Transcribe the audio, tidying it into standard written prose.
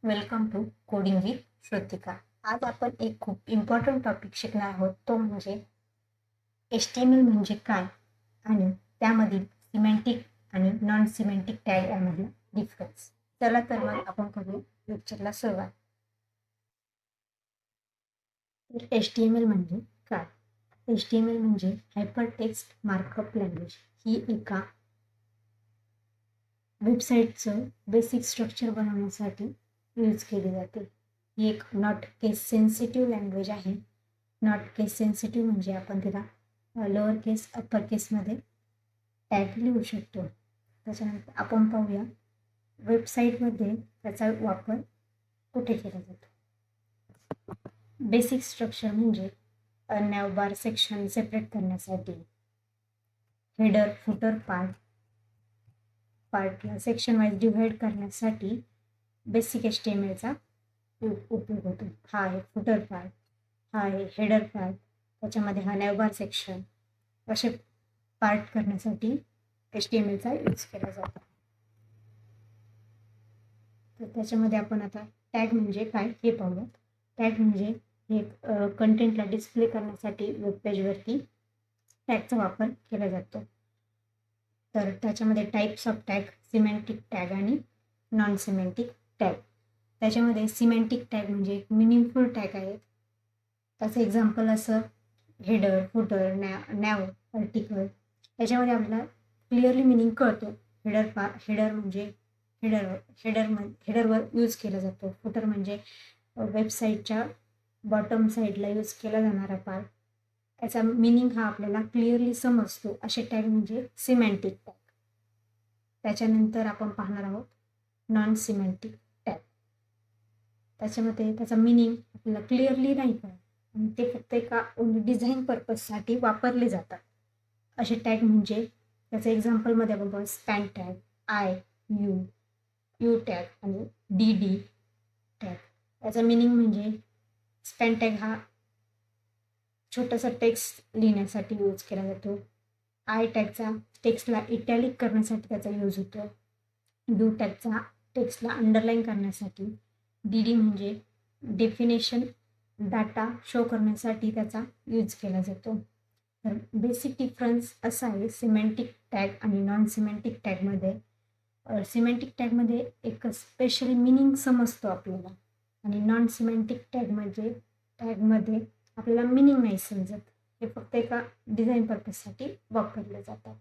Welcome to coding with Shrutika. आज आपण एक खूप इम्पॉर्टंट टॉपिक शिकणार आहोत, तो म्हणजे HTML म्हणजे काय आणि त्यामधील सिमेंटिक आणि नॉन सिमेंटिक टॅग यामधला डिफरन्स. चला तर मग आपण करू लेक्चरला सुरुवात. तर HTML म्हणजे काय? HTML म्हणजे हायपर टेक्स्ट मार्कअप लँग्वेज. ही एका वेबसाईटचं बेसिक स्ट्रक्चर बनवण्यासाठी यूज केली जाते. ही एक नॉट केस सेन्सिटिव्ह लँग्वेज आहे. नॉट केस सेन्सिटिव्ह म्हणजे आपण तिला लोअर केस अप्पर केसमध्ये टॅग लिहू शकतो. त्याच्यानंतर आपण पाहूया वेबसाईटमध्ये त्याचा वापर कुठे केला जातो. बेसिक स्ट्रक्चर म्हणजे नॅव बार सेक्शन सेपरेट करण्यासाठी, हेडर फुटर पार्टला सेक्शन वाईज डिव्हाइड करण्यासाठी बेसिक HTMLचा उपयोग होतो. हा आहे फुटर पार्ट, हा आहे हेडर पार्ट, त्याच्यामध्ये हा नॅवबार सेक्शन, असे पार्ट करण्यासाठी HTMLचा यूज केला जातो. तर त्याच्यामध्ये आपण आता टॅग म्हणजे काय हे पाहूया. टॅग म्हणजे हे कंटेंटला डिस्प्ले करण्यासाठी वेब पेजवरती टॅगचा वापर केला जातो. तर त्याच्यामध्ये types of tag, semantic tag आणि नॉन सिमेंटिक टॅग. त्याच्यामध्ये सिमेंटिक टॅग म्हणजे एक मिनिंगफुल टॅग आहे. त्याचं एक्झाम्पल असं हेडर, फुटर, नॅव, आर्टिकल. त्याच्यामध्ये आपल्याला क्लिअरली मिनिंग कळतो. हेडर म्हणजे हेडरवर यूज केला जातो. फुटर म्हणजे वेबसाईटच्या बॉटम साईडला यूज केला जाणारा पार्ट. याचा मिनिंग हा आपल्याला क्लिअरली समजतो. असे टॅग म्हणजे सिमेंटिक टॅग. त्याच्यानंतर आपण पाहणार आहोत नॉन सिमेंटिक टॅग. त्याच्यामध्ये त्याचा मिनिंग आपल्याला क्लिअरली नाही कळत आणि ते फक्त एका डिझाईन पर्पजसाठी वापरले जातात. असे टॅग म्हणजे त्याचं एक्झाम्पलमध्ये आपण बघू स्पॅन टॅग, यू टॅग आणि DD टॅग. याचा मिनिंग म्हणजे स्पॅन टॅग हा छोटासा टेक्स्ट लिहिण्यासाठी यूज केला जातो. टॅगचा टेक्स्टला इटॅलिक करण्यासाठी त्याचा यूज होतो. यू टॅगचा टेक्स्टला अंडरलाईन करण्यासाठी. DD म्हणजे डेफिनेशन डाटा शो करण्यासाठी त्याचा यूज केला जातो. तर बेसिक डिफरन्स असा आहे सिमेंटिक टॅग आणि नॉन सिमेंटिक टॅगमध्ये. सिमेंटिक टॅगमध्ये एक स्पेशल मिनिंग समजतो आपल्याला आणि नॉन सिमेंटिक टॅगमध्ये आपल्याला मिनिंग नाही समजत. हे फक्त एका डिझाईन पर्पजसाठी वापरले जातात.